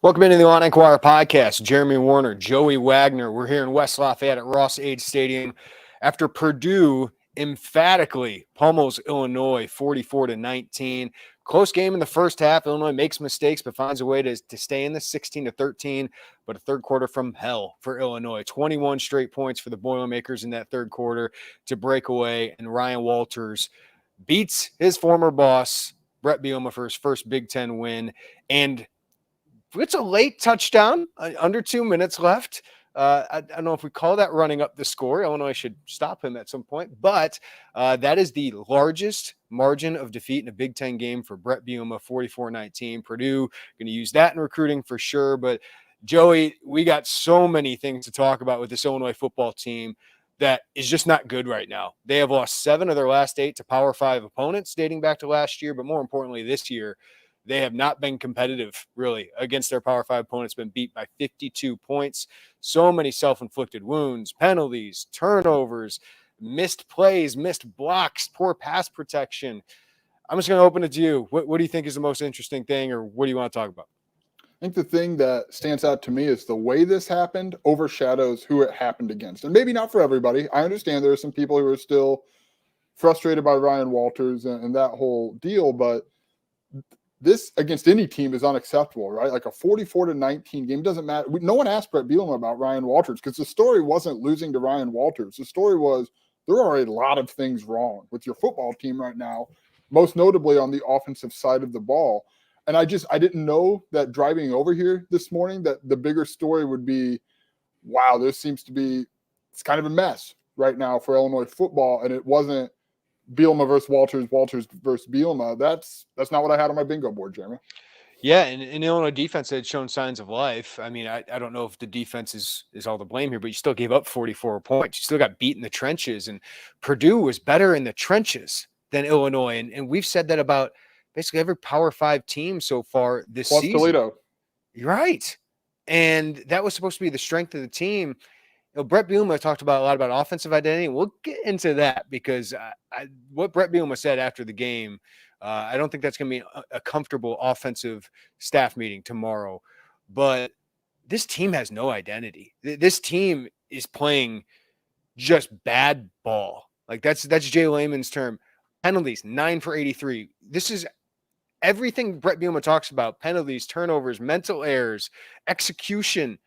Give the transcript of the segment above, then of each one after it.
Welcome into the Inquirer podcast. Jeremy Werner, Joey Wagner. We're here in West Lafayette at Ross-Ade Stadium after Purdue emphatically pummels Illinois 44-19. Close game in the first half. Illinois makes mistakes but finds a way to stay in the 16-13. But a third quarter from hell for Illinois. 21 straight points for the Boilermakers in that third quarter to break away. And Ryan Walters beats his former boss, Brett Bielema, for his first Big Ten win. And it's a late touchdown, under 2 minutes left. I don't know if we call that running up the score. Illinois should stop him at some point. But that is the largest margin of defeat in a Big Ten game for Brett Bielema, 44-19. Purdue going to use that in recruiting for sure. But, Joey, we got so many things to talk about with this Illinois football team that is just not good right now. They have lost 7 of their last 8 to Power 5 opponents dating back to last year. But more importantly, this year, they have not been competitive, really, against their Power 5 opponents, been beat by 52 points. So many self-inflicted wounds, penalties, turnovers, missed plays, missed blocks, poor pass protection. I'm just going to open it to you. What do you think is the most interesting thing, or what do you want to talk about? I think the thing that stands out to me is the way this happened overshadows who it happened against. And maybe not for everybody. I understand there are some people who are still frustrated by Ryan Walters and that whole deal, but this against any team is unacceptable, right? Like a 44-19 game doesn't matter. No one asked Brett Bielema about Ryan Walters because the story wasn't losing to Ryan Walters. The story was there are a lot of things wrong with your football team right now, most notably on the offensive side of the ball. And I didn't know that driving over here this morning that the bigger story would be, wow, there seems to be it's kind of a mess right now for Illinois football, and it wasn't Bielema versus Walters, Walters versus Bielema. That's not what I had on my bingo board, Jeremy. Yeah, and Illinois defense had shown signs of life. I mean, I don't know if the defense is all the blame here, but you still gave up 44 points. You still got beat in the trenches, and Purdue was better in the trenches than Illinois. And we've said that about basically every Power 5 team so far this Plus season. Toledo. You're right. And that was supposed to be the strength of the team. Brett Bielema talked a lot about offensive identity. We'll get into that because what Brett Bielema said after the game, I don't think that's going to be a comfortable offensive staff meeting tomorrow. But this team has no identity. This team is playing just bad ball. Like that's Jay Lehman's term. Penalties, 9 for 83. This is everything Brett Bielema talks about: penalties, turnovers, mental errors, execution.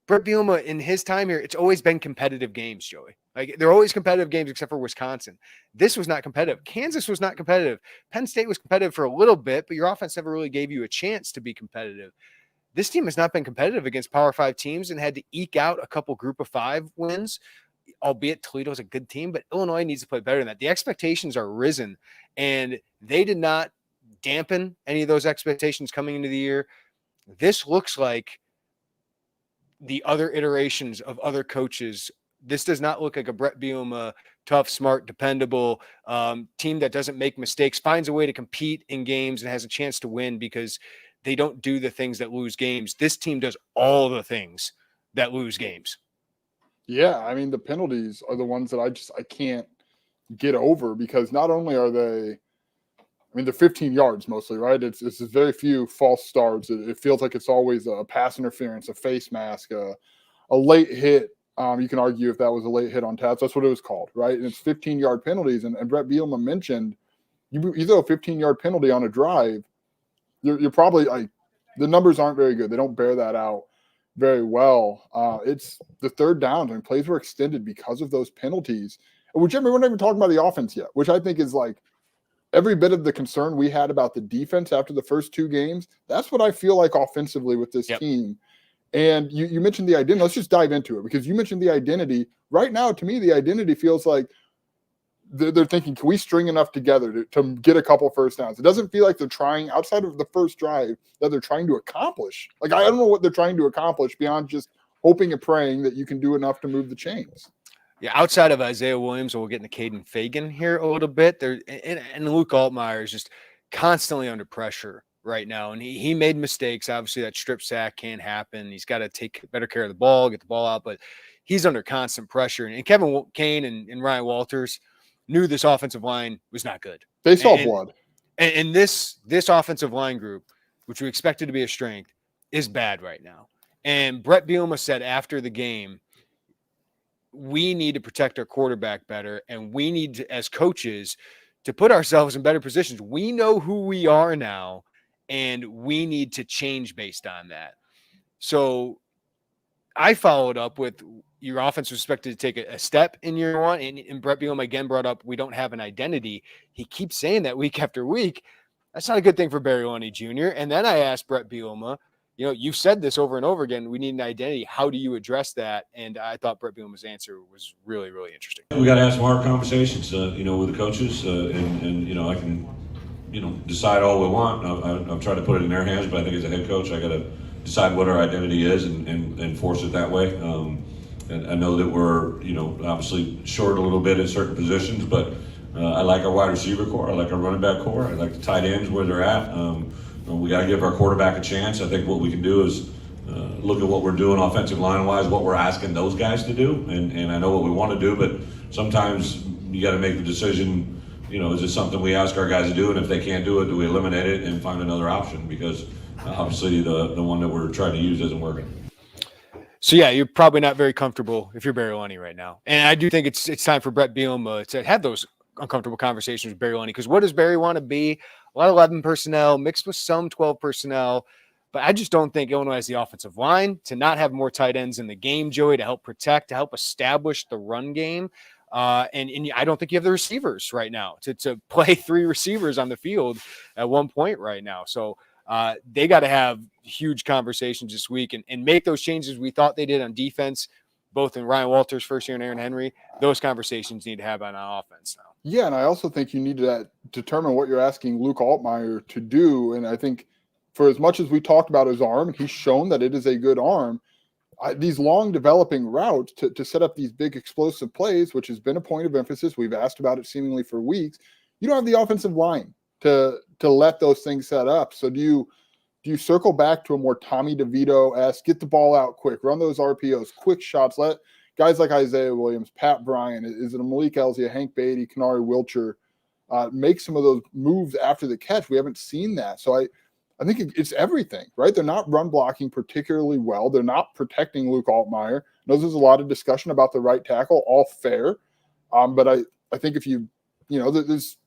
Brett Bielema, in his time here, it's always been competitive games, Joey. Like, they're always competitive games except for Wisconsin. This was not competitive. Kansas was not competitive. Penn State was competitive for a little bit, but your offense never really gave you a chance to be competitive. This team has not been competitive against Power 5 teams and had to eke out a couple Group of 5 wins, albeit Toledo's a good team, but Illinois needs to play better than that. The expectations are risen, and they did not dampen any of those expectations coming into the year. This looks like the other iterations of other coaches. This does not look like a Brett Bielema, tough, smart, dependable team that doesn't make mistakes, finds a way to compete in games and has a chance to win because they don't do the things that lose games. This team does all the things that lose games. Yeah, I mean, the penalties are the ones that I can't get over because not only are they, I mean, they're 15 yards mostly, right? It's very few false starts. It feels like it's always a pass interference, a face mask, a late hit. You can argue if that was a late hit on Tats. That's what it was called, right? And it's 15-yard penalties. And Brett Bielema mentioned you throw a 15-yard penalty on a drive, you're probably like the numbers aren't very good. They don't bear that out very well. It's the third downs and plays were extended because of those penalties. Which we're not even talking about the offense yet, which I think is like every bit of the concern we had about the defense after the first 2 games. That's what I feel like offensively with this team. And you mentioned the identity. Let's just dive into it because you mentioned the identity. Right now, to me, the identity feels like they're thinking, can we string enough together to get a couple first downs? It doesn't feel like they're trying outside of the first drive that they're trying to accomplish. Like, I don't know what they're trying to accomplish beyond just hoping and praying that you can do enough to move the chains. Yeah, outside of Isaiah Williams, we'll get into Caden Fagan here a little bit. And Luke Altmaier is just constantly under pressure right now. And he made mistakes. Obviously, that strip sack can't happen. He's got to take better care of the ball, get the ball out. But he's under constant pressure. And Kevin Kane and Ryan Walters knew this offensive line was not good. They saw blood. And this offensive line group, which we expected to be a strength, is bad right now. And Brett Bielema said after the game, we need to protect our quarterback better, and we need to, as coaches, to put ourselves in better positions. We know who we are now, and we need to change based on that. So I followed up with your offense was expected to take a step in year one, and Brett Bielema again brought up we don't have an identity. He keeps saying that week after week. That's not a good thing for Barry Loney Jr. And then I asked Brett Bielema, you've said this over and over again. We need an identity. How do you address that? And I thought Brett Bielema's answer was really, really interesting. We got to have some hard conversations, with the coaches, and I can, decide all we want. I've tried to put it in their hands, but I think as a head coach, I got to decide what our identity is and force it that way. And I know that we're, obviously short a little bit in certain positions, but I like our wide receiver core. I like our running back core. I like the tight ends where they're at. We got to give our quarterback a chance. I think what we can do is look at what we're doing offensive line-wise, what we're asking those guys to do, and I know what we want to do, but sometimes you got to make the decision, is it something we ask our guys to do, and if they can't do it, do we eliminate it and find another option? Because obviously the one that we're trying to use isn't working. So, yeah, you're probably not very comfortable if you're Barry Loney right now. And I do think it's time for Brett Bielema to have those uncomfortable conversations with Barry Loney, because what does Barry want to be? A lot of 11 personnel mixed with some 12 personnel. But I just don't think Illinois has the offensive line to not have more tight ends in the game, Joey, to help protect, to help establish the run game. And I don't think you have the receivers right now to play three receivers on the field at one point right now. So they got to have huge conversations this week and make those changes we thought they did on defense, both in Ryan Walters' first year and Aaron Henry. Those conversations need to happen on offense now. Yeah, and I also think you need to determine what you're asking Luke Altmaier to do. And I think for as much as we talked about his arm, he's shown that it is a good arm. These long developing routes to set up these big explosive plays, which has been a point of emphasis. We've asked about it seemingly for weeks. You don't have the offensive line to let those things set up. So do you circle back to a more Tommy DeVito-esque, get the ball out quick, run those RPOs, quick shots, let guys like Isaiah Williams, Pat Bryant, is it a Malik Elzey, a Hank Beatty, Kenari Wilcher, make some of those moves after the catch? We haven't seen that. So I think it's everything, right? They're not run blocking particularly well. They're not protecting Luke Altmaier. I know there's a lot of discussion about the right tackle, all fair. But I think if there's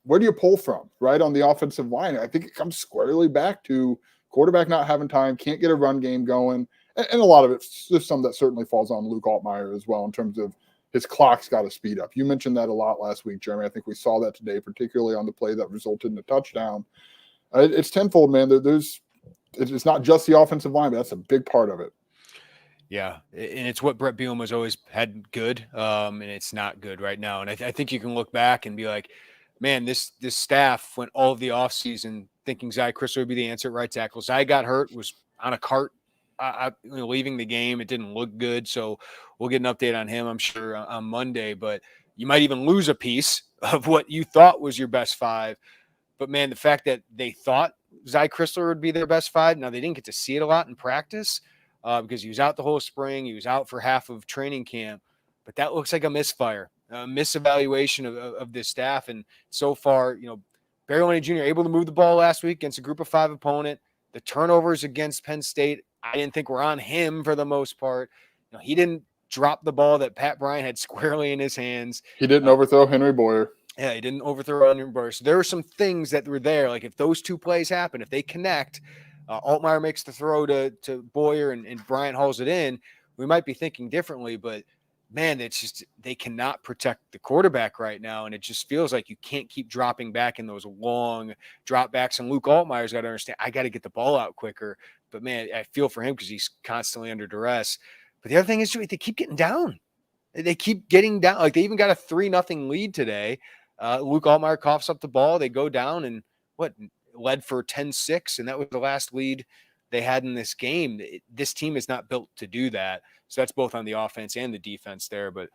where do you pull from, right, on the offensive line? I think it comes squarely back to quarterback not having time, can't get a run game going. And a lot of it, there's some that certainly falls on Luke Altmaier as well in terms of his clock's got to speed up. You mentioned that a lot last week, Jeremy. I think we saw that today, particularly on the play that resulted in a touchdown. It's tenfold, man. It's not just the offensive line, but that's a big part of it. Yeah, and it's what Brett Bielema's always had good, and it's not good right now. And I think you can look back and be like, man, this staff went all of the offseason thinking Zy Chrysler would be the answer at right tackle. Zy got hurt, was on a cart leaving the game. It didn't look good, so we'll get an update on him, I'm sure, on Monday. But you might even lose a piece of what you thought was your best five. But, man, the fact that they thought Zy Chrysler would be their best five, now they didn't get to see it a lot in practice because he was out the whole spring. He was out for half of training camp. But that looks like a misfire, a misevaluation of this staff. And so far, Barry Loney Jr. able to move the ball last week against a group of five opponent. The turnovers against Penn State, I didn't think were on him for the most part. He didn't drop the ball that Pat Bryant had squarely in his hands. He didn't overthrow Henry Boyer. Yeah, he didn't overthrow Henry Boyer. So there were some things that were there. Like if those two plays happen, if they connect, Altmaier makes the throw to Boyer and Bryant hauls it in, we might be thinking differently. But, man, it's just they cannot protect the quarterback right now. And it just feels like you can't keep dropping back in those long drop backs. And Luke Altmaier's got to understand, I got to get the ball out quicker. But, man, I feel for him because he's constantly under duress. But the other thing is they keep getting down. They keep getting down. Like they even got a 3-0 lead today. Luke Altmaier coughs up the ball. They go down and led for 10-6. And that was the last lead they had in this game. This team is not built to do that. So that's both on the offense and the defense there. But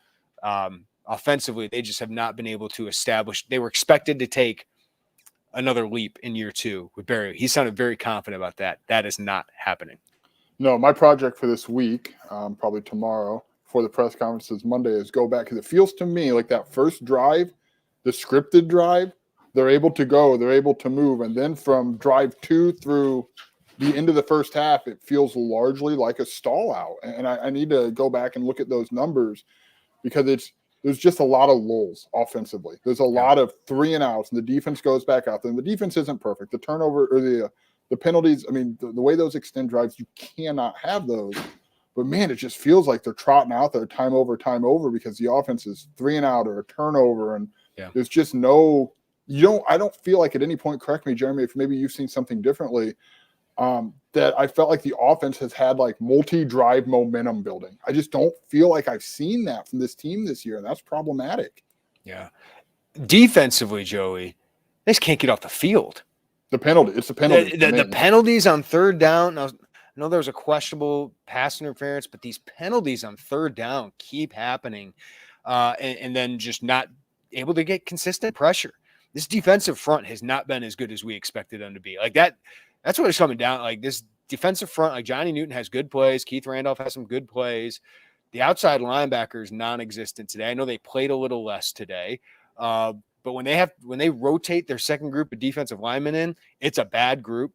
offensively, they just have not been able to establish. They were expected to take another leap in year two with Barry. He sounded very confident about that. That is not happening. No, my project for this week, probably tomorrow before the press conferences Monday, is go back because it feels to me like that first drive, the scripted drive, they're able to go, they're able to move. And then from drive 2 through the end of the first half, it feels largely like a stall out. And I need to go back and look at those numbers because there's just a lot of lulls offensively. There's a lot of 3 and outs, and the defense goes back out there. And the defense isn't perfect. The turnover or the penalties, I mean, the way those extend drives, you cannot have those. But, man, it just feels like they're trotting out there time over because the offense is 3 and out or a turnover. And there's just no – I don't feel like at any point, correct me, Jeremy, if maybe you've seen something differently, that I felt like the offense has had like multi-drive momentum building. I just don't feel like I've seen that from this team this year, and that's problematic. Yeah. Defensively, Joey, they just can't get off the field. It's the penalty. The penalties on third down. Now, I know there was a questionable pass interference, but these penalties on third down keep happening, and then just not able to get consistent pressure. This defensive front has not been as good as we expected them to be. Like that. That's what it's coming down. Like this defensive front, like Johnny Newton has good plays. Keith Randolph has some good plays. The outside linebacker is non-existent today. I know they played a little less today, but when they rotate their second group of defensive linemen in, it's a bad group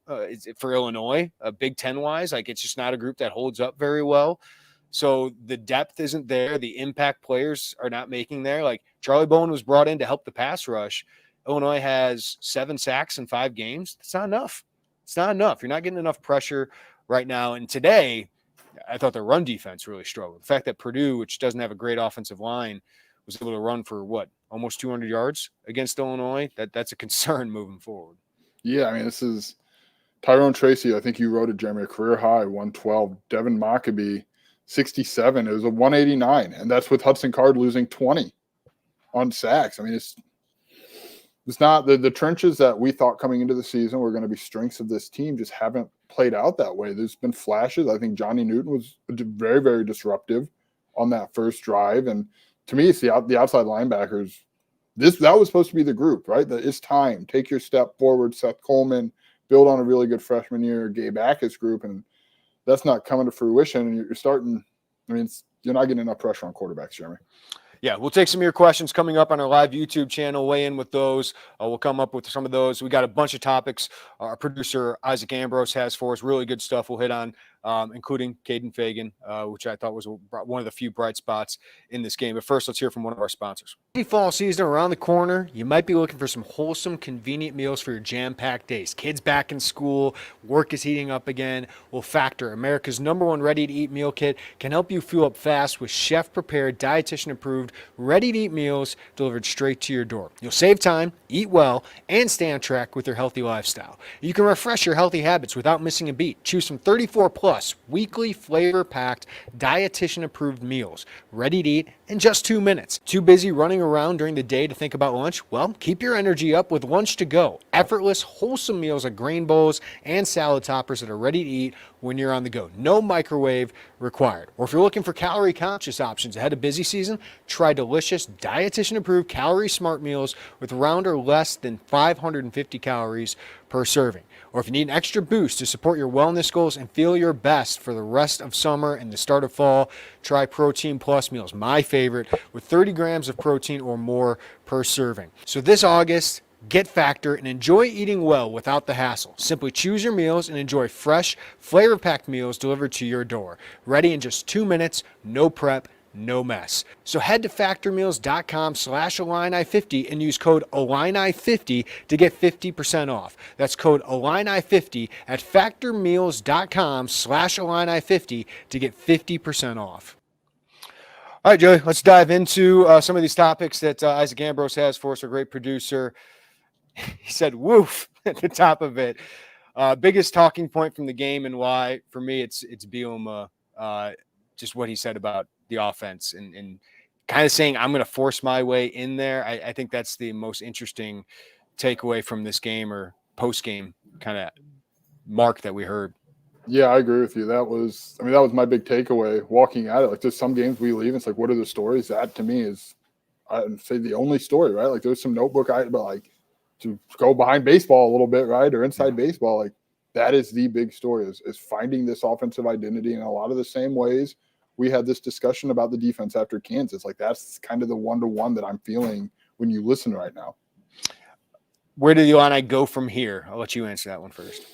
for Illinois, Big Ten wise. Like it's just not a group that holds up very well. So the depth isn't there. The impact players are not making there. Like Charlie Bowen was brought in to help the pass rush. Illinois has 7 sacks in 5 games. That's not enough. It's not enough. You're not getting enough pressure right now. And today, I thought the run defense really struggled. The fact that Purdue, which doesn't have a great offensive line, was able to run for almost 200 yards against Illinois. That's a concern moving forward. Yeah, I mean, this is Tyrone Tracy. I think you wrote it, Jeremy, a career high 112. Devin Mockabee 67. It was a 189, and that's with Hudson Card losing 20 on sacks. I mean, it's not the trenches that we thought coming into the season were going to be strengths of this team just haven't played out that way. There's been flashes. I think Johnny Newton was very, very disruptive on that first drive. And to me, it's the outside linebackers. That was supposed to be the group, right? That it's time. Take your step forward, Seth Coleman, build on a really good freshman year, Gabe Backus group. And that's not coming to fruition. And you're starting, I mean, you're not getting enough pressure on quarterbacks, Jeremy. Yeah, we'll take some of your questions coming up on our live YouTube channel. Weigh in with those. We'll come up with some of those. We got a bunch of topics our producer Isaac Ambrose has for us. Really good stuff we'll hit on, including Caden Fagan, which I thought was one of the few bright spots in this game. But first, let's hear from one of our sponsors. Fall season around the corner. You might be looking for some wholesome, convenient meals for your jam-packed days. Kids back in school, work is heating up again. Well, Factor, America's #1 ready-to-eat meal kit, can help you fuel up fast with chef-prepared, dietitian-approved, ready-to-eat meals delivered straight to your door. You'll save time, eat well, and stay on track with your healthy lifestyle. You can refresh your healthy habits without missing a beat. Choose from 34+ weekly flavor-packed, dietitian-approved meals, ready to eat in just 2 minutes. Too busy running around during the day to think about lunch? Well, keep your energy up with Lunch to Go. Effortless, wholesome meals like grain bowls and salad toppers that are ready to eat when you're on the go. No microwave required. Or if you're looking for calorie-conscious options ahead of busy season, try delicious, dietitian-approved calorie smart meals with around or less than 550 calories per serving. Or if you need an extra boost to support your wellness goals and feel your best for the rest of summer and the start of fall, try Protein Plus meals, my favorite, with 30 grams of protein or more per serving. So this August, get Factor and enjoy eating well without the hassle. Simply choose your meals and enjoy fresh, flavor-packed meals delivered to your door. Ready in just 2 minutes, no prep, no mess. So head to factormeals.com/Illini50 and use code Illini50 to get 50% off. That's code Illini50 at factormeals.com/Illini50 to get 50% off. All right, Joey, let's dive into some of these topics that Isaac Ambrose has for us, our great producer. He said woof at the top of it. Biggest talking point from the game and why, for me, it's Bielema, just what he said about the offense and kind of saying, I'm going to force my way in there. I think that's the most interesting takeaway from this game or post-game kind of mark that we heard. Yeah, I agree with you. That was my big takeaway walking at it. Like there's some games we leave, and it's like, what are the stories? That to me is, I'd say, the only story, right? Like there's some notebook items, but like to go behind baseball a little bit, right? Or inside baseball, like that is the big story is finding this offensive identity in a lot of the same ways we had this discussion about the defense after Kansas. Like that's kind of the one-to-one that I'm feeling when you listen right now. Where do the Illini go from here? I'll let you answer that one first.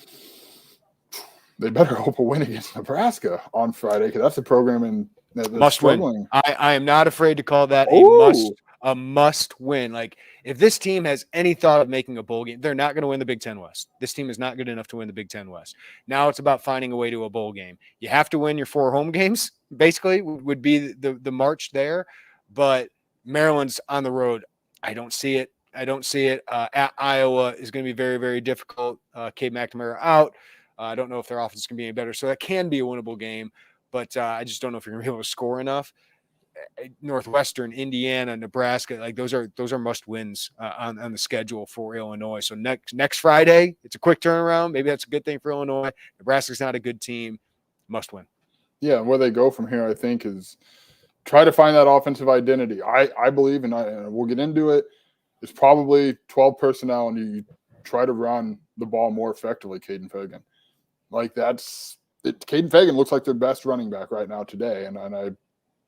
they better hope a win against Nebraska on Friday, because that's a program that's Must struggling. win. I am not afraid to call that Ooh. a must win. Like, if this team has any thought of making a bowl game, they're not going to win the Big Ten West. This team is not good enough to win the Big Ten West. Now it's about finding a way to a bowl game. You have to win your 4 home games, basically, would be the march there. But Maryland's on the road. I don't see it. At Iowa is going to be very, very difficult. Cade McNamara out. I don't know if their offense can be any better. So that can be a winnable game, but I just don't know if you're going to be able to score enough. Northwestern, Indiana, Nebraska, like those are must wins on the schedule for Illinois. So next Friday, it's a quick turnaround. Maybe that's a good thing for Illinois. Nebraska's not a good team. Must win. Yeah, and where they go from here, I think, is try to find that offensive identity. I believe, and we'll get into it, it's probably 12 personnel, and you try to run the ball more effectively, Caden Fagan. Like, that's it. Caden Fagan looks like their best running back right now today, and I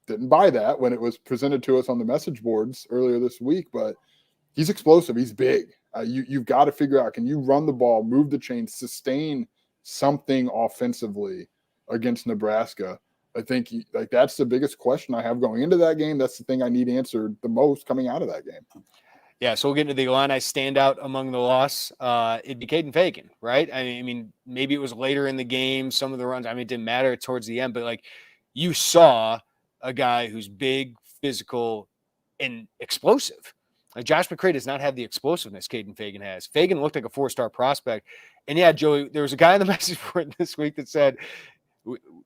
didn't buy that when it was presented to us on the message boards earlier this week, but he's explosive. He's big. You've got to figure out, can you run the ball, move the chains, sustain something offensively against Nebraska? I think that's the biggest question I have going into that game. That's the thing I need answered the most coming out of that game. Yeah, so we'll get into the Illini standout among the loss. It'd be Caden Fagan, right? I mean, maybe it was later in the game, some of the runs. I mean, it didn't matter towards the end, but like, you saw a guy who's big, physical, and explosive. Like, Josh McCray does not have the explosiveness Caden Fagan has. Fagan looked like a 4-star prospect. And yeah, Joey, there was a guy in the message board this week that said,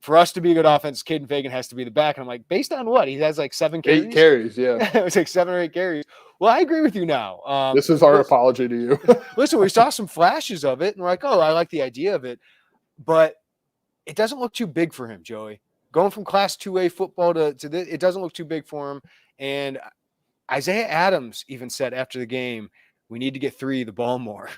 for us to be a good offense, Caden Fagan has to be the back. And I'm like, based on what? He has like 7 carries? 8 carries, yeah. It was like 7 or 8 carries. Well, I agree with you now. This is our apology to you. Listen, we saw some flashes of it, and we're like, oh, I like the idea of it. But it doesn't look too big for him, Joey. Going from Class 2A football to this, it doesn't look too big for him. And Isaiah Adams even said after the game, we need to get 3 the ball more.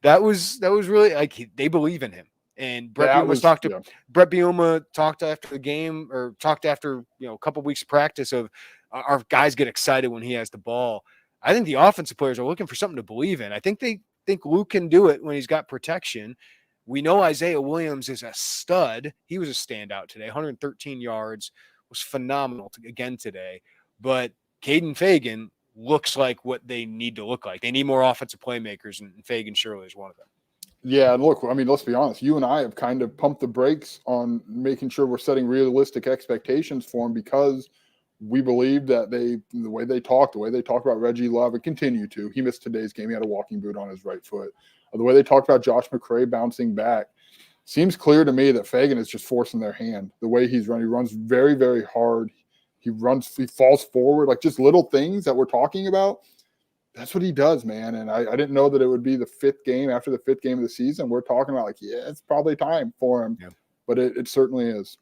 that was really like, they believe in him. And Brett Bielema talked after the game, or talked after a couple of weeks of practice, of our guys get excited when he has the ball. I think the offensive players are looking for something to believe in. I think they think Luke can do it when he's got protection. We know Isaiah Williams is a stud. He was a standout today. 113 yards, was phenomenal again today. But Caden Fagan looks like what they need to look like. They need more offensive playmakers, and Fagan surely is one of them. Yeah, and look, I mean, let's be honest. You and I have kind of pumped the brakes on making sure we're setting realistic expectations for him, because we believe that the way they talk about Reggie Love, and continue to. He missed today's game. He had a walking boot on his right foot. The way they talked about Josh McCray bouncing back, seems clear to me that Fagan is just forcing their hand. The way he runs very, very hard. He falls forward, like just little things that we're talking about. That's what he does, man. And I didn't know that it would be the 5th game after the 5th game of the season. We're talking about, like, yeah, it's probably time for him. Yeah. But it certainly is.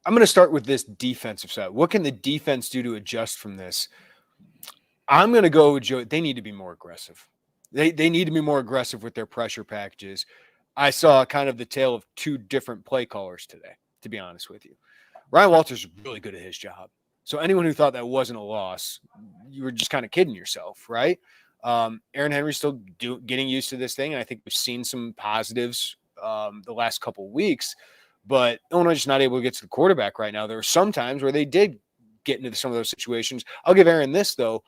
I'm going to start with this defensive side. What can the defense do to adjust from this? I'm going to go with Joe. They need to be more aggressive. They need to be more aggressive with their pressure packages. I saw kind of the tale of 2 different play callers today, to be honest with you. Ryan Walters is really good at his job. So anyone who thought that wasn't a loss, you were just kind of kidding yourself, right? Aaron Henry's still getting used to this thing, and I think we've seen some positives the last couple of weeks. But Illinois is just not able to get to the quarterback right now. There were some times where they did get into some of those situations. I'll give Aaron this, though.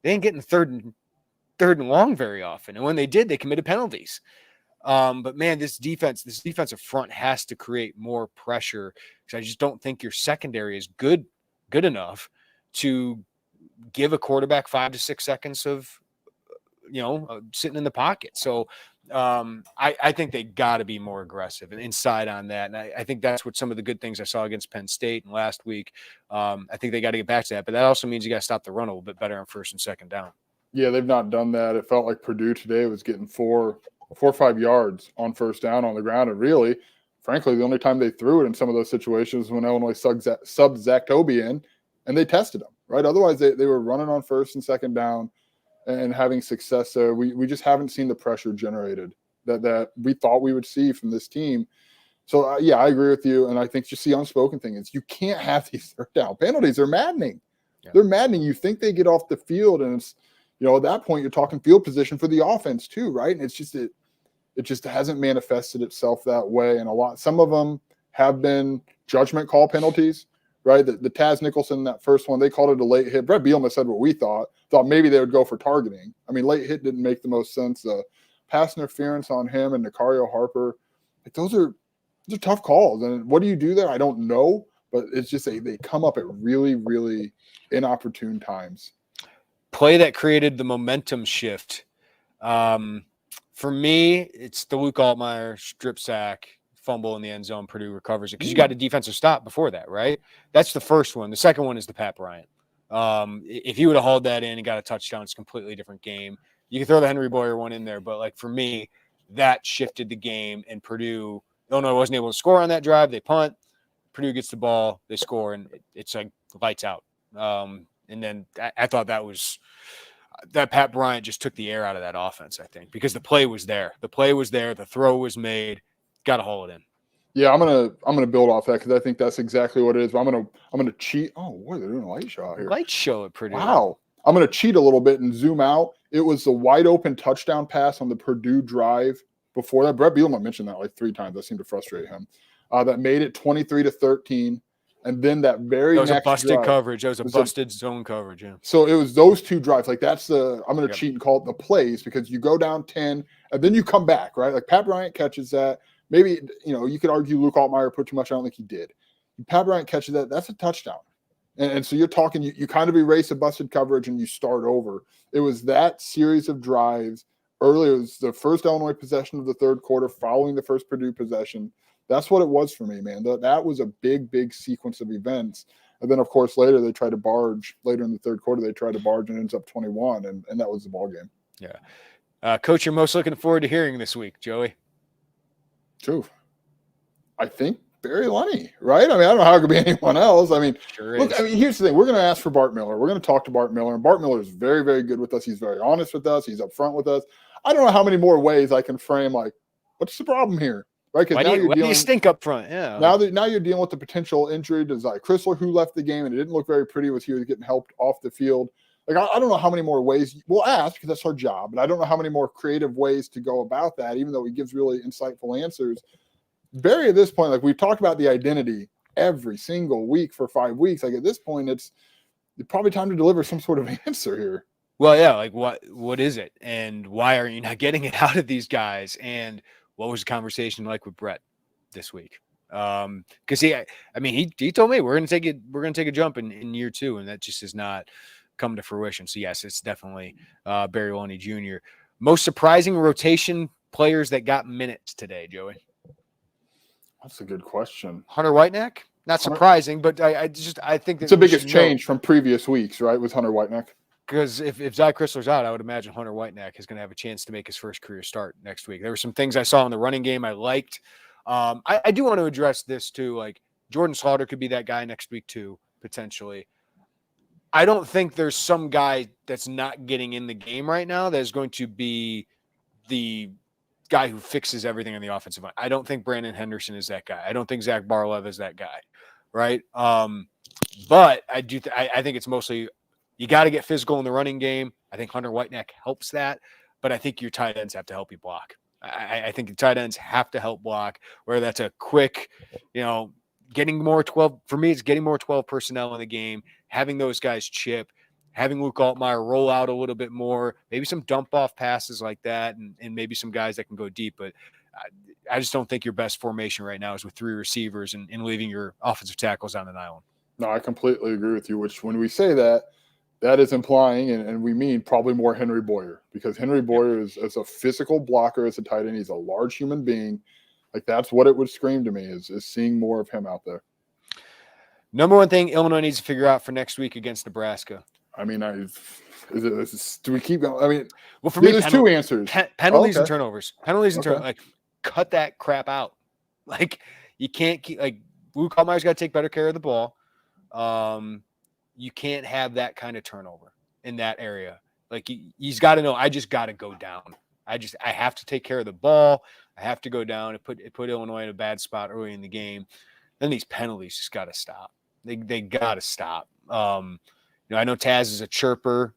They didn't get in third and long very often. And when they did, they committed penalties. But, man, this defensive front has to create more pressure, because I just don't think your secondary is good enough to give a quarterback 5 to 6 seconds of, sitting in the pocket. So I think they got to be more aggressive and inside on that. And I think that's what some of the good things I saw against Penn State and last week. I think they got to get back to that. But that also means you got to stop the run a little bit better on 1st and 2nd down. Yeah, they've not done that. It felt like Purdue today was getting 4 or 5 yards on 1st down on the ground. And really, frankly, the only time they threw it in some of those situations when Illinois subbed Zach Toby in, and they tested him, right? Otherwise, they were running on 1st and 2nd down and having success there. We just haven't seen the pressure generated that we thought we would see from this team. So, yeah, I agree with you. And I think just the unspoken thing is you can't have these 3rd down penalties. They're maddening. Yeah. They're maddening. You think they get off the field, and it's, at that point you're talking field position for the offense too, right? And it's just It just hasn't manifested itself that way. And some of them have been judgment call penalties, right? The Taz Nicholson, that first one, they called it a late hit. Brett Bielema said what we thought maybe they would go for targeting. I mean, late hit didn't make the most sense. Pass interference on him and Nicario Harper, like those are tough calls. And what do you do there? I don't know, but it's just they come up at really, really inopportune times. Play that created the momentum shift. For me, it's the Luke Altmaier strip sack, fumble in the end zone. Purdue recovers it because you got a defensive stop before that, right? That's the first one. The second one is the Pat Bryant. If he would have hauled that in and got a touchdown, it's a completely different game. You can throw the Henry Boyer one in there, but like for me, that shifted the game. And Illinois wasn't able to score on that drive. They punt. Purdue gets the ball, they score, and it's like lights out. And then I thought that Pat Bryant just took the air out of that offense, I think, because the play was there. The throw was made. Got to haul it in. Yeah, I'm gonna build off that because I think that's exactly what it is. But I'm gonna cheat. Oh, boy, they're doing a light show out here. Light show at Purdue. Wow. I'm gonna cheat a little bit and zoom out. It was the wide open touchdown pass on the Purdue drive before that. Brett Bielema mentioned that like 3 times. That seemed to frustrate him. That made it 23-13. And then that was a busted coverage. That was a busted zone coverage. Yeah. So it was those 2 drives. Like I'm going to cheat and call it the plays because you go down 10 and then you come back, right? Like Pat Bryant catches that. Maybe, you could argue Luke Altmaier put too much. I don't think he did. Pat Bryant catches that. That's a touchdown. And so you're talking, you kind of erase a busted coverage and you start over. It was that series of drives earlier. It was the first Illinois possession of the third quarter following the first Purdue possession. That's what it was for me, man. That was a big, big sequence of events. And then, of course, later in the third quarter, they tried to barge and ends up 21, and that was the ball game. Yeah. Coach, you're most looking forward to hearing this week, Joey? True. I think Barry Lunny, right? I mean, I don't know how it could be anyone else. I mean, here's the thing. We're going to ask for Bart Miller. We're going to talk to Bart Miller, and Bart Miller is very, very good with us. He's very honest with us. He's upfront with us. I don't know how many more ways I can frame, like, what's the problem here? Right, because why do you stink up front? Yeah. Now you're dealing with the potential injury to Zy Chrysler, who left the game, and it didn't look very pretty. He was getting helped off the field. Like I don't know how many more ways we'll ask because that's our job, but I don't know how many more creative ways to go about that. Even though he gives really insightful answers, Barry at this point, like we've talked about the identity every single week for 5 weeks. Like at this point, it's probably time to deliver some sort of answer here. Well, yeah. Like what is it, and why are you not getting it out of these guys? And what was the conversation like with Brett this week? Because he told me we're going to take a jump in year 2, and that just has not come to fruition. So yes, it's definitely Barry Lunny Jr. Most surprising rotation players that got minutes today, Joey? That's a good question. Hunter Whitenack, not surprising, but I think it's the biggest change from previous weeks, right? With Hunter Whitenack. Because if Zy Chrysler's out, I would imagine Hunter Whitenack is going to have a chance to make his first career start next week. There were some things I saw in the running game I liked. I do want to address this too. Like Jordan Slaughter could be that guy next week too, potentially. I don't think there's some guy that's not getting in the game right now that is going to be the guy who fixes everything on the offensive line. I don't think Brandon Henderson is that guy. I don't think Zach Barlev is that guy, right? But I think it's mostly you got to get physical in the running game. I think Hunter Whitenack helps that, but I think your tight ends have to help you block. I think the tight ends have to help block, where that's a quick, getting more 12. For me, it's getting more 12 personnel in the game, having those guys chip, having Luke Altmaier roll out a little bit more, maybe some dump off passes like that, and maybe some guys that can go deep. But I just don't think your best formation right now is with 3 receivers and leaving your offensive tackles on an island. No, I completely agree with you, which when we say that is implying, and we mean probably more Henry Boyer, because Henry Boyer is a physical blocker as a tight end. He's a large human being. Like that's what it would scream to me is seeing more of him out there. Number one thing Illinois needs to figure out for next week against Nebraska. I mean, do we keep going? I mean, well, for me, there's 2 answers: penalties and turnovers. Penalties and turnovers. Like, cut that crap out. Like, you can't keep Luke Altmaier's got to take better care of the ball. You can't have that kind of turnover in that area. Like he's got to know, I just got to go down. I have to take care of the ball. I have to go down and put Illinois in a bad spot early in the game. Then these penalties just got to stop. They got to stop. I know Taz is a chirper.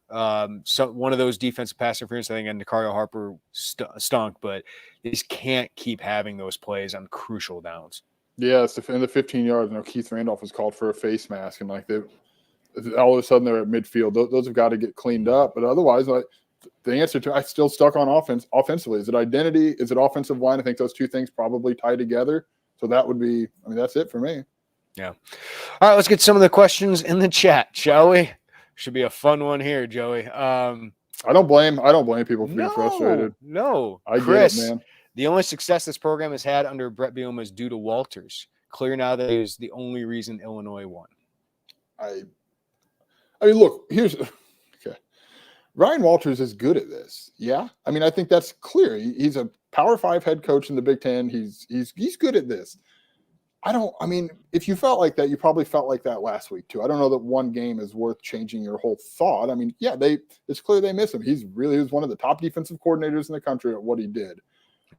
So one of those defensive pass interference, I think, and Nicario Harper stunk, but they just can't keep having those plays on crucial downs. Yeah, it's in the 15 yards. Keith Randolph was called for a face mask, and all of a sudden they're at midfield. Those have got to get cleaned up. But otherwise, the answer to I still stuck on offensively. Is it identity? Is it offensive line? I think those two things probably tie together. So that would be. That's it for me. Yeah. All right, let's get some of the questions in the chat, shall we? Should be a fun one here, Joey. I don't blame people for being frustrated. No, I Chris, get it, man. The only success this program has had under Brett Bielema is due to Walters. Clear now that is the only reason Illinois won. I mean, look, here's okay. Ryan Walters is good at this. Yeah. I think that's clear. He's a Power 5 head coach in the Big Ten. He's good at this. If you felt like that, you probably felt like that last week too. I don't know that one game is worth changing your whole thought. It's clear they miss him. He was one of the top defensive coordinators in the country at what he did.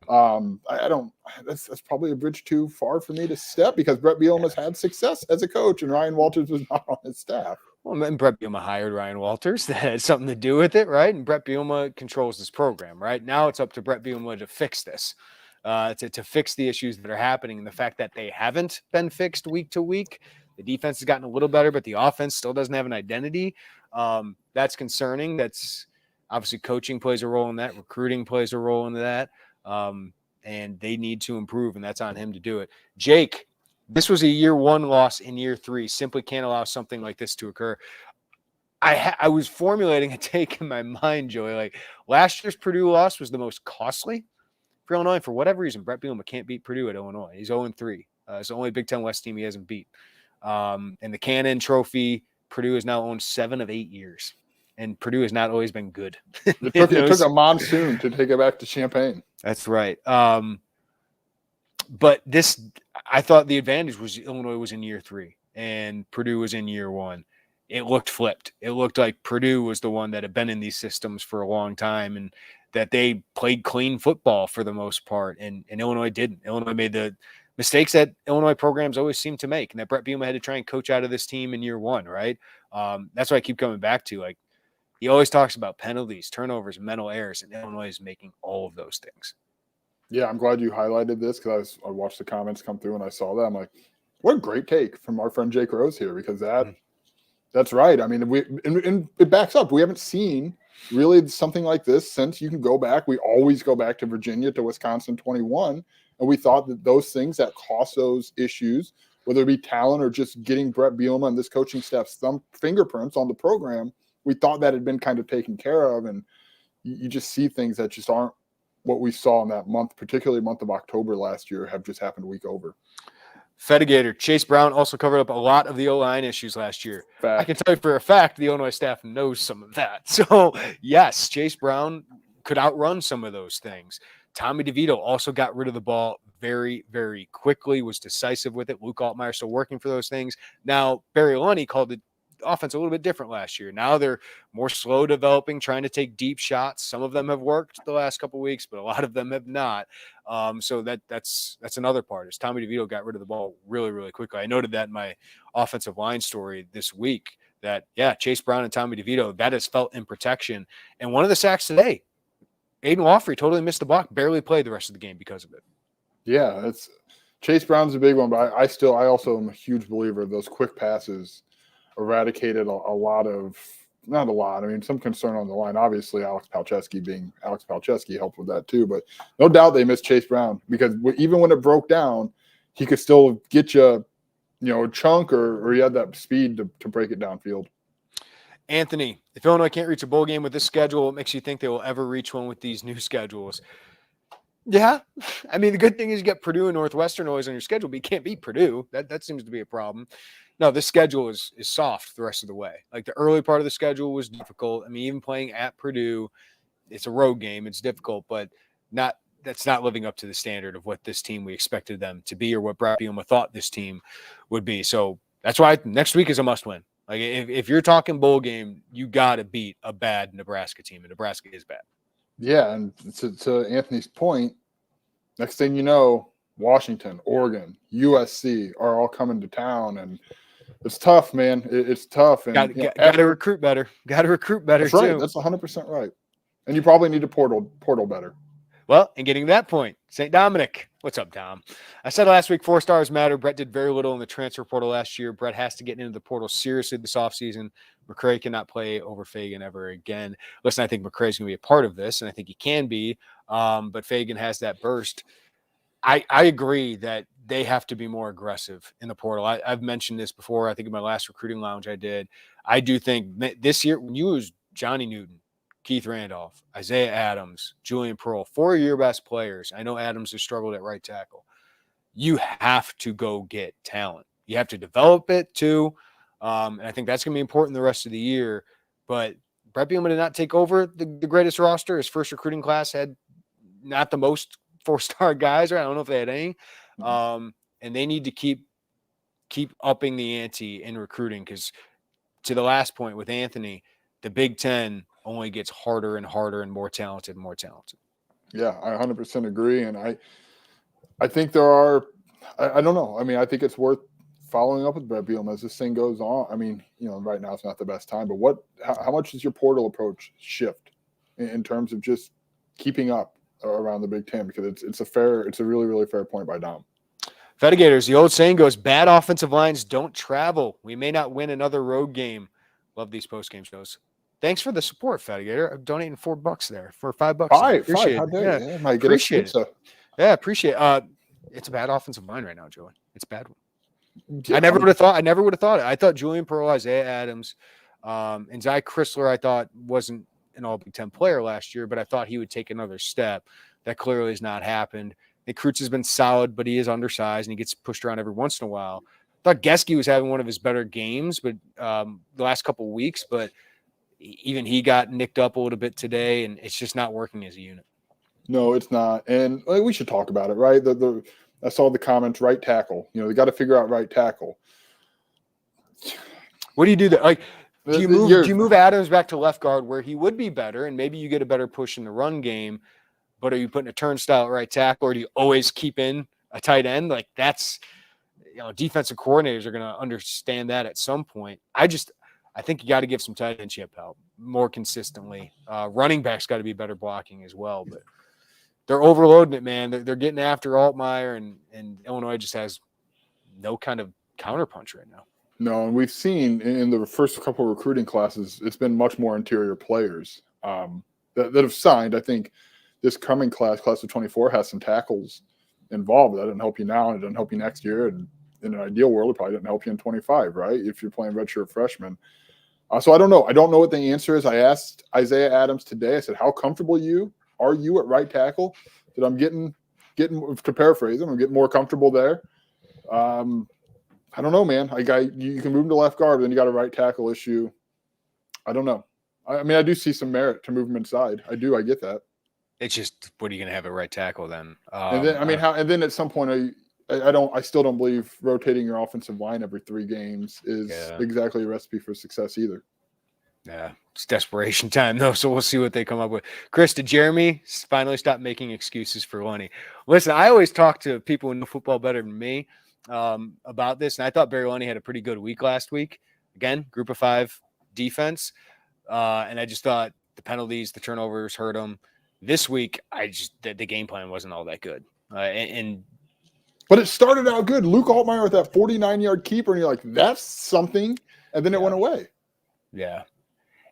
That's probably a bridge too far for me to step because Brett Bielema's had success as a coach and Ryan Walters was not on his staff. Well, and Brett Bielema hired Ryan Walters. That had something to do with it, right? And Brett Bielema controls this program, right? Now it's up to Brett Bielema to fix this, to fix the issues that are happening. And the fact that they haven't been fixed week to week, the defense has gotten a little better, but the offense still doesn't have an identity. That's concerning. That's obviously coaching plays a role in that. Recruiting plays a role into that. And they need to improve, and that's on him to do it. Jake, this was a year one loss in year three. Simply can't allow something like this to occur. I was formulating a take in my mind, Joey. Like last year's Purdue loss was the most costly for Illinois. For whatever reason, Brett Bielema can't beat Purdue at Illinois. He's 0-3. It's the only Big Ten West team he hasn't beat. And the Cannon Trophy, Purdue has now owned 7 of 8 years. And Purdue has not always been good. It took a monsoon to take it back to Champaign. That's right. But I thought the advantage was Illinois was in year 3 and Purdue was in year 1. It looked flipped. It looked like Purdue was the one that had been in these systems for a long time and that they played clean football for the most part. And Illinois didn't. Illinois made the mistakes that Illinois programs always seem to make and that Brett Bielema had to try and coach out of this team in year 1, right? That's what I keep coming back to. Like, he always talks about penalties, turnovers, mental errors, and Illinois is making all of those things. Yeah, I'm glad you highlighted this because I watched the comments come through and I saw that. I'm like, what a great take from our friend Jake Rose here because that's right. And it backs up. We haven't seen really something like this since you can go back. We always go back to Virginia, to Wisconsin 21, and we thought that those things that cost those issues, whether it be talent or just getting Brett Bielema and this coaching staff's fingerprints on the program, we thought that had been kind of taken care of, and you just see things that just aren't what we saw in that month, particularly month of October last year, have just happened week over. Fedigator, Chase Brown also covered up a lot of the O-line issues last year. I can tell you for a fact the Illinois staff knows some of that. So, yes, Chase Brown could outrun some of those things. Tommy DeVito also got rid of the ball very, very quickly, was decisive with it. Luke Altmaier still working for those things. Now, Barry Lunny called it offense a little bit different last year. Now they're more slow developing, trying to take deep shots. Some of them have worked the last couple of weeks, but a lot of them have not. So that's another part is Tommy DeVito got rid of the ball really, really quickly. I noted that in my offensive line story this week that, Chase Brown and Tommy DeVito, that is felt in protection. And one of the sacks today, Aiden Woffrey totally missed the block, barely played the rest of the game because of it. Yeah, Chase Brown's a big one, but I also am a huge believer of those quick passes eradicated some concern on the line. Obviously, Alex Palczewski helped with that too, but no doubt they missed Chase Brown because even when it broke down, he could still get you, a chunk or he had that speed to break it downfield. Anthony, if Illinois can't reach a bowl game with this schedule, what makes you think they will ever reach one with these new schedules? Yeah. The good thing is you get Purdue and Northwestern always on your schedule, but you can't beat Purdue. That seems to be a problem. No, this schedule is soft the rest of the way. Like the early part of the schedule was difficult. Even playing at Purdue, it's a road game. It's difficult, but that's not living up to the standard of what this team we expected them to be or what Brett Bielema thought this team would be. So that's why next week is a must win. Like if you're talking bowl game, you got to beat a bad Nebraska team, and Nebraska is bad. Yeah, and to Anthony's point, next thing you know, Washington, Oregon, USC are all coming to town, and It's tough, man. It's tough. And Got to recruit better. Got to recruit better that's too. right. That's 100% right. And you probably need to portal better. Well, and getting to that point, St. Dominic. What's up, Dom? I said last week 4 stars matter. Brett did very little in the transfer portal last year. Brett has to get into the portal seriously this offseason. McCray cannot play over Fagan ever again. Listen, I think McCray's going to be a part of this, and I think he can be, but Fagan has that burst. I agree that they have to be more aggressive in the portal. I've mentioned this before. I think in my last recruiting lounge I did. I do think this year, when you use Johnny Newton, Keith Randolph, Isaiah Adams, Julian Pearl, 4 of your best players. I know Adams has struggled at right tackle. You have to go get talent. You have to develop it too. And I think that's going to be important the rest of the year. But Brett Bielema did not take over the greatest roster. His first recruiting class had not the most 4-star guys, right? I don't know if they had any. And they need to keep upping the ante in recruiting, because to the last point with Anthony, the Big Ten only gets harder and harder and more talented and more talented. Yeah, I 100% agree. And I think there are, I don't know. I mean, I think it's worth following up with Brett Bielema as this thing goes on. I mean, right now it's not the best time, but how much does your portal approach shift in terms of just keeping up around the Big Ten? Because it's a really, really fair point by Dom. Fedigators, the old saying goes, bad offensive lines don't travel. We may not win another road game. Love these post-game shows. Thanks for the support, Fedigator. I'm donating $4 there for $5. Appreciate it. Yeah, might get appreciate it. Yeah, appreciate it. It's a bad offensive line right now, Joey. It's a bad one. Yeah, I never would have thought it. I thought Julian Pearl, Isaiah Adams, and Zy Chrysler, I thought wasn't an all Big Ten player last year, but I thought he would take another step. That clearly has not happened. I think Kreutz has been solid, but he is undersized and he gets pushed around every once in a while. I thought Geske was having one of his better games, but the last couple of weeks, but even he got nicked up a little bit today, and it's just not working as a unit. No, it's not. And we should talk about it, right? I saw the comments, right tackle. They got to figure out right tackle. What do you do there? Like, do you move Adams back to left guard where he would be better, and maybe you get a better push in the run game, but are you putting a turnstile at right tackle, or do you always keep in a tight end? Like, that's, defensive coordinators are going to understand that at some point. I think you got to give some tight end chip help more consistently. Running backs got to be better blocking as well, but they're overloading it, man. They're getting after Altmaier, and Illinois just has no kind of counterpunch right now. No, and we've seen in the first couple of recruiting classes, it's been much more interior players that have signed. I think this coming class of 24, has some tackles involved. That doesn't help you now, and it doesn't help you next year. And in an ideal world, it probably doesn't help you in 25, right? If you're playing redshirt freshman. So I don't know. I don't know what the answer is. I asked Isaiah Adams today. I said, how comfortable are you at right tackle? That I'm getting to paraphrase him, I'm getting more comfortable there. I don't know, man. You can move him to left guard, but then you got a right tackle issue. I don't know. I mean, I do see some merit to move him inside. I do. I get that. It's just, what are you going to have at right tackle then? And then, and then at some point, I still don't believe rotating your offensive line every 3 games is exactly a recipe for success either. Yeah, it's desperation time though, so we'll see what they come up with. Chris, did Jeremy finally stop making excuses for Lenny? Listen, I always talk to people who know football better than me about this, and I thought Barry Lenny had a pretty good week last week. Again, group of 5 defense, and I just thought the penalties, the turnovers hurt him. This week, the game plan wasn't all that good, but it started out good. Luke Altmaier with that 49-yard keeper, and you're like, that's something, and then it went away. Yeah.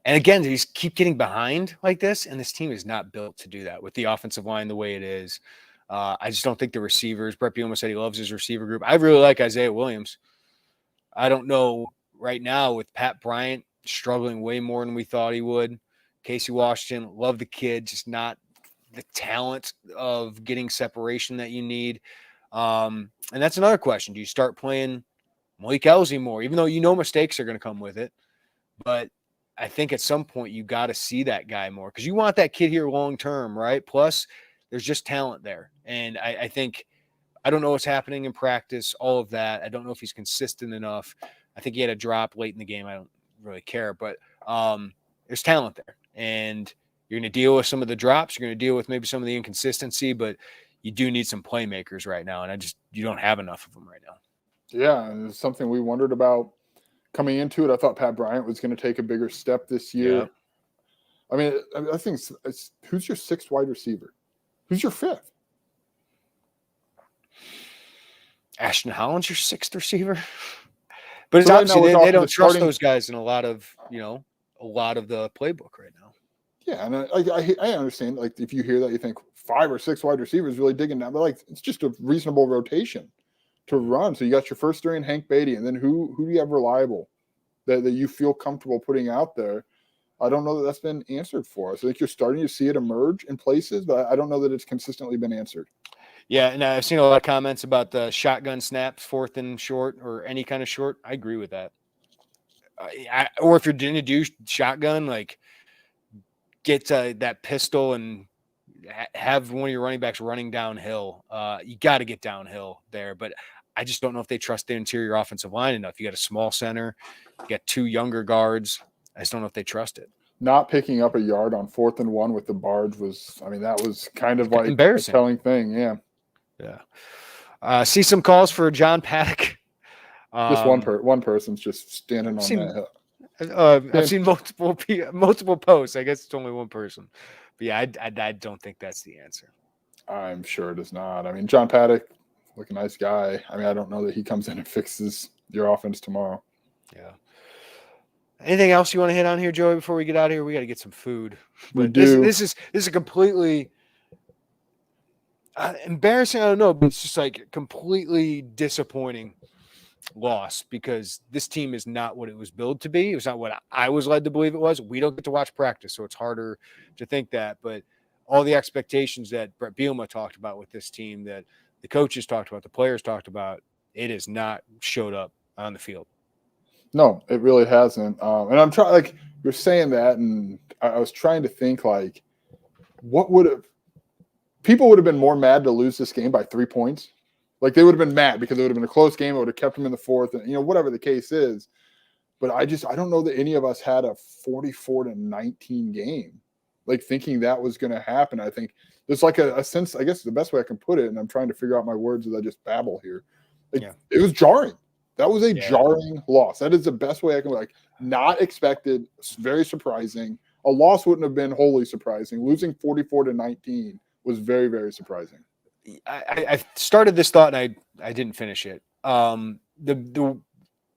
And again, they just keep getting behind like this, and this team is not built to do that with the offensive line the way it is. I just don't think the receivers, Brett Bielema said he loves his receiver group. I really like Isaiah Williams. I don't know right now with Pat Bryant struggling way more than we thought he would. Casey Washington, love the kid, just not the talent of getting separation that you need. And that's another question. Do you start playing Malik Elzy more, even though mistakes are going to come with it? But I think at some point you got to see that guy more, because you want that kid here long term, right? Plus, there's just talent there. And I think, I don't know what's happening in practice, all of that. I don't know if he's consistent enough. I think he had a drop late in the game. I don't really care, but there's talent there. And you're going to deal with some of the drops. You're going to deal with maybe some of the inconsistency, but you do need some playmakers right now. And you don't have enough of them right now. Yeah, and it's something we wondered about coming into it, I thought Pat Bryant was going to take a bigger step this year. Yeah. I mean, I think it's who's your sixth wide receiver? Who's your fifth? Ashton Holland's your sixth receiver. But it's So right now, obviously with they don't the trust starting- those guys in a lot of the playbook right now. Yeah, and I understand. Like, if you hear that, you think 5 or 6 wide receivers really digging down, but like it's just a reasonable rotation to run. So you got your first string Hank Beatty, and then who do you have reliable that you feel comfortable putting out there? I don't know that that's been answered for us. I think you're starting to see it emerge in places, but I don't know that it's consistently been answered. Yeah, and I've seen a lot of comments about the shotgun snaps, 4th and short, or any kind of short. I agree with that. Or if you're going to do shotgun, like get that pistol and have one of your running backs running downhill. You got to get downhill there, but I just don't know if they trust the interior offensive line enough. You got a small center, you got 2 younger guards. I just don't know if they trust it. Not picking up a yard on 4th and 1 with the barge was, I mean, that was kind of like embarrassing. a telling thing. Yeah. Yeah. See some calls for John Paddock. Just one person's just standing on that hill. I've seen multiple posts. I guess it's only one person. But yeah, I don't think that's the answer. I'm sure it is not. I mean, John Paddock, like a nice guy. I mean, I don't know that he comes in and fixes your offense tomorrow. Yeah. Anything else you want to hit on here, Joey, before we get out of here? We got to get some food. We But do. This is a completely embarrassing. I don't know, but it's just like completely disappointing loss because this team is not what it was billed to be. It was not what I was led to believe it was. We don't get to watch practice, so it's harder to think that. But all the expectations that Brett Bielema talked about with this team, that the coaches talked about, the players talked about, it has not showed up on the field. No, it really hasn't. And I'm trying, like, you're saying that, and I was trying to think, like, people would have been more mad to lose this game by 3 points. Like, they would have been mad because it would have been a close game. It would have kept them in the 4th, and, whatever the case is. But I don't know that any of us had a 44-19 game, like, thinking that was going to happen. I think there's like a sense, I guess the best way I can put it, and I'm trying to figure out my words as I just babble here. Like, It was jarring. That was a jarring loss. That is the best way I can, like, not expected, very surprising. A loss wouldn't have been wholly surprising. Losing 44-19 was very, very surprising. I started this thought and I didn't finish it. The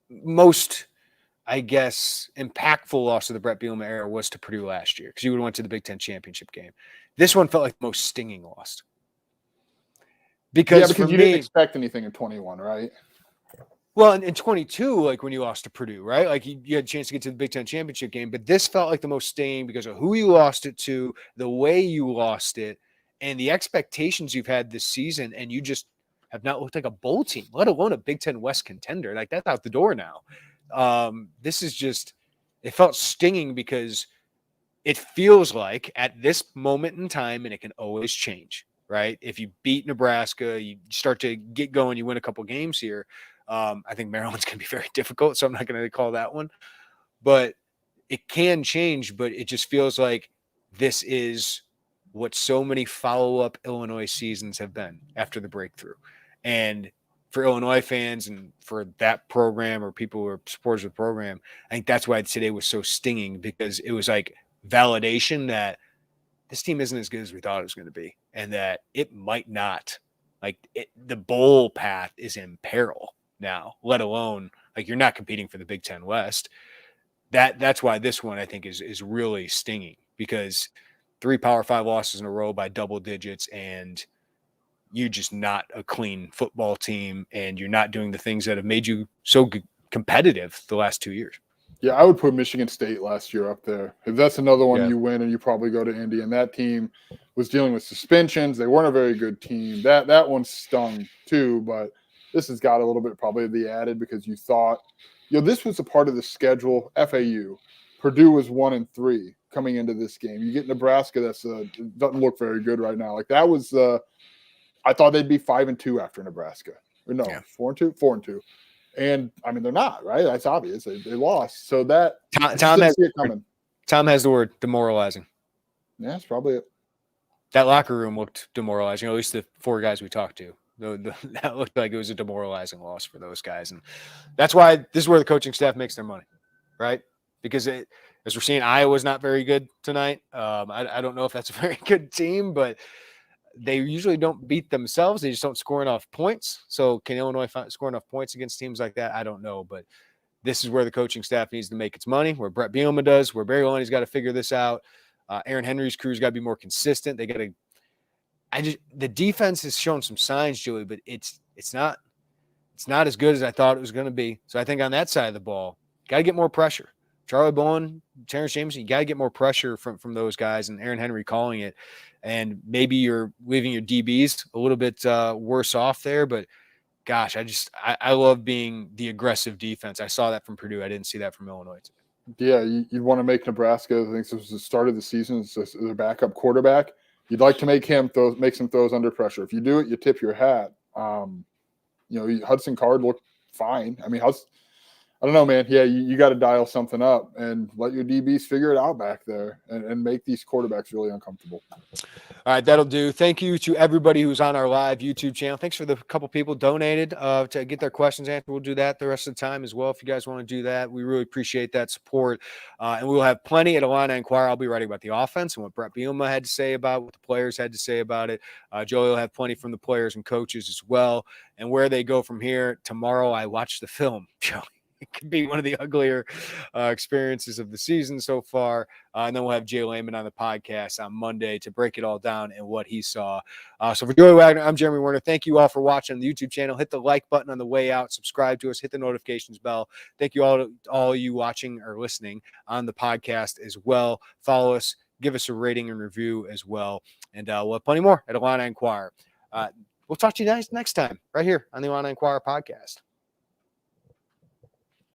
most, I guess, impactful loss of the Brett Bielema era was to Purdue last year because you would have went to the Big Ten championship game. This one felt like the most stinging loss. Because you didn't expect anything in 21, right? Well, in 22, like when you lost to Purdue, right? Like you had a chance to get to the Big Ten championship game, but this felt like the most stinging because of who you lost it to, the way you lost it, and the expectations you've had this season, and you just have not looked like a bowl team, let alone a Big Ten West contender. Like that's out the door now. This is just, it felt stinging because it feels like at this moment in time, and it can always change, right? If you beat Nebraska, you start to get going, you win a couple games here. I think Maryland's going to be very difficult, so I'm not going to call that one. But it can change, but it just feels like this is what so many follow-up Illinois seasons have been after the breakthrough. And for Illinois fans and for that program or people who are supporters of the program, I think that's why today was so stinging because it was like validation that this team isn't as good as we thought it was going to be and that it might not. Like the bowl path is in peril now, let alone like you're not competing for the Big Ten West. That's why this one I think is really stinging because 3 Power 5 losses in a row by double digits and you're just not a clean football team and you're not doing the things that have made you so competitive the last 2 years. Yeah, I would put Michigan State last year up there. If that's another one you win and you probably go to Indy, and that team was dealing with suspensions. They weren't a very good team. That one stung too, but this has got a little bit probably the added because you thought, this was a part of the schedule. FAU, Purdue was 1-3 coming into this game. You get Nebraska, doesn't look very good right now. Like that was, I thought they'd be 5-2 after Nebraska. Or no, 4-2, 4-2. And I mean, they're not, right? That's obvious. They lost. So that Tom has the word demoralizing. Yeah, that's probably it. That locker room looked demoralizing. At least the 4 guys we talked to. That looked like it was a demoralizing loss for those guys. And that's why this is where the coaching staff makes their money, right? Because as we're seeing, Iowa's not very good tonight. I don't know if that's a very good team, but they usually don't beat themselves. They just don't score enough points. So can Illinois score enough points against teams like that? I don't know. But this is where the coaching staff needs to make its money, where Brett Bielema does, where Barry Loney's got to figure this out. Aaron Henry's crew's got to be more consistent. They got to the defense has shown some signs, Joey, but it's not as good as I thought it was going to be. So I think on that side of the ball, got to get more pressure. Charlie Bowen, Terrence Jameson, you got to get more pressure from those guys, and Aaron Henry calling it. And maybe you're leaving your DBs a little bit worse off there, but gosh, I love being the aggressive defense. I saw that from Purdue. I didn't see that from Illinois today. Yeah, you'd want to make Nebraska. I think this was the start of the season. It's just their backup quarterback. You'd like to make some throws under pressure. If you do it, you tip your hat. Hudson Card looked fine. I mean, I don't know, man. Yeah, you got to dial something up and let your DBs figure it out back there and make these quarterbacks really uncomfortable. All right, that'll do. Thank you to everybody who's on our live YouTube channel. Thanks for the couple people donated to get their questions answered. We'll do that the rest of the time as well if you guys want to do that. We really appreciate that support. And we'll have plenty at Illini Inquirer. I'll be writing about the offense and what Brett Bielema had to say about it, what the players had to say about it. Joey will have plenty from the players and coaches as well. And where they go from here, tomorrow I watched the film, Joey. It could be one of the uglier experiences of the season so far. And then we'll have Jay Lehman on the podcast on Monday to break it all down and what he saw. So for Joey Wagner, I'm Jeremy Werner. Thank you all for watching on the YouTube channel. Hit the like button on the way out. Subscribe to us. Hit the notifications bell. Thank you all of you watching or listening on the podcast as well. Follow us. Give us a rating and review as well. And we'll have plenty more at Illini Inquirer. We'll talk to you guys next time right here on the Illini Inquirer podcast.